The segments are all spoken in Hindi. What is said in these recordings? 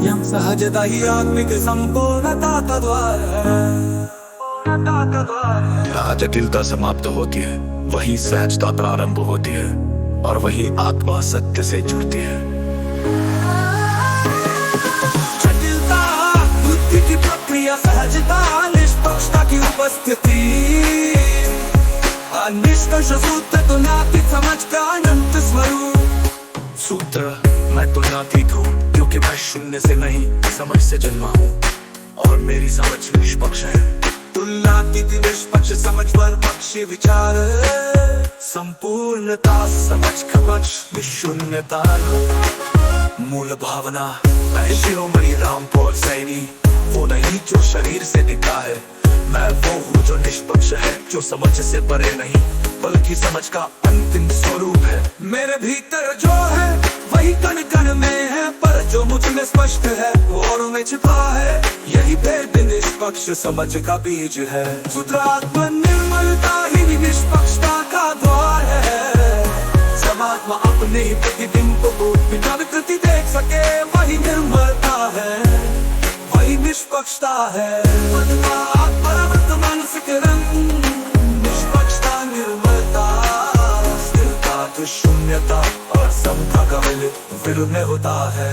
यम सहजता ही आत्मिक संपूर्णता द्वार जहाँ जटिलता समाप्त होती है वही सहजता प्रारंभ होती है और वही आत्मा सत्य से जुड़ती है। जटिलता बुद्धि की प्रक्रिया, सहजता निष्पक्षता की उपस्थिति, निष्कर्ष सूत्र तो नाती समझ का अनंत स्वरूप। सूत्र मैं तुलनातीत हूँ क्योंकि मैं शून्य से नहीं समझ से जन्मा हूँ और मेरी समझ निष्पक्ष है। तुलनातीत निष्पक्ष समझ पर पक्षी विचार, संपूर्णता समझ खमच विशून्यता मूल भावना। मैं शिरोमणि रामपुर सैनी वो नहीं जो शरीर से दिखता है, मैं वो हूँ जो निष्पक्ष है, जो समझ से परे नहीं बल्कि समझ का अंतिम स्वरूप है। मेरे भीतर जो है वही कण कण में है, पर जो मुझ में स्पष्ट है वो औरों में छिपा है। यही भेद निष्पक्ष समझ का बीज है। शुद्धात्मा निर्मलता ही निष्पक्षता का द्वार है। जब आत्मा अपने ही प्रतिबिंब को बिना विकृति देख सके वही निर्मलता है, वही निष्पक्षता है। परावर्तमान सिकरन निष्पक्षता, निर्मलता, स्थिरता तो शून्यता और समता का विलय में होता है।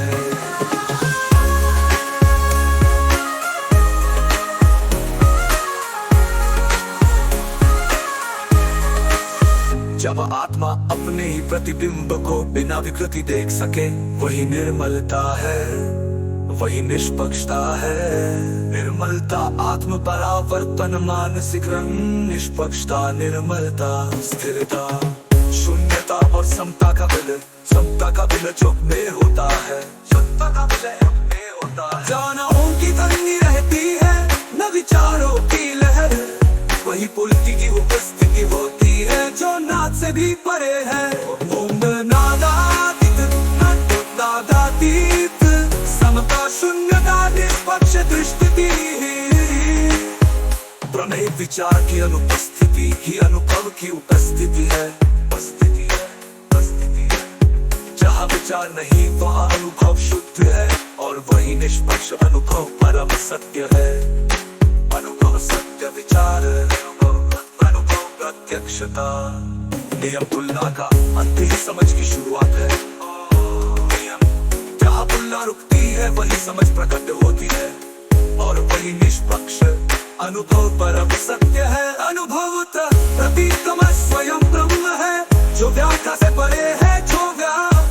जब आत्मा अपने ही प्रतिबिंब को बिना विकृति देख सके वही निर्मलता है, वही निष्पक्षता है। निर्मलता आत्म परावर्तन मानसिक रंग, निष्पक्षता निर्मलता स्थिरता शून्यता और समता का विलय। समता का विलय जो में होता है, समता का विलय में होता है। जानाओं की तंगी रहती है न विचारों की लहर, वही पुलकी की उपस्थिति होती है जो नाद से भी परे है। ओम नादातीत नादातीत समता शून्यता निष्पक्ष दृष्टि, प्रणय विचार की अनुपस्थिति ही अनुभव की उपस्थिति है। उपस्थिति है, उपस्थिति है। जहाँ विचार नहीं वहाँ अनुभव शुद्ध है और वही निष्पक्ष अनुभव परम सत्य है। अनुभव सत्य, विचार अनुभव प्रत्यक्षता। नियम तुलना का अंत ही समझ की शुरुआत है। जहाँ तुलना रुकती है वही समझ प्रकट होती है और वही निष्पक्ष अनुभव परम सत्य है। अनुभवतः प्रतीकम स्वयं ब्रह्म है जो व्याख्या से परे है, जो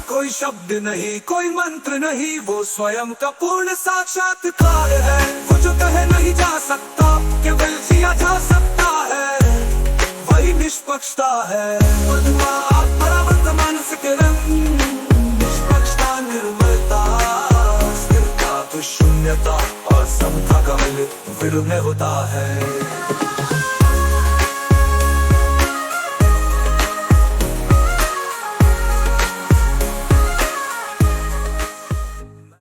कोई शब्द नहीं, कोई मंत्र नहीं, वो स्वयं का पूर्ण साक्षात्कार है। वो जो कहे नहीं जा सकता केवल जिया जा सकता है, वही निष्पक्षता है। परावर्तमान सिकरन निष्पक्षता, निर्मलता, स्थिरता तो शून्यता और समता का विलय में होता है।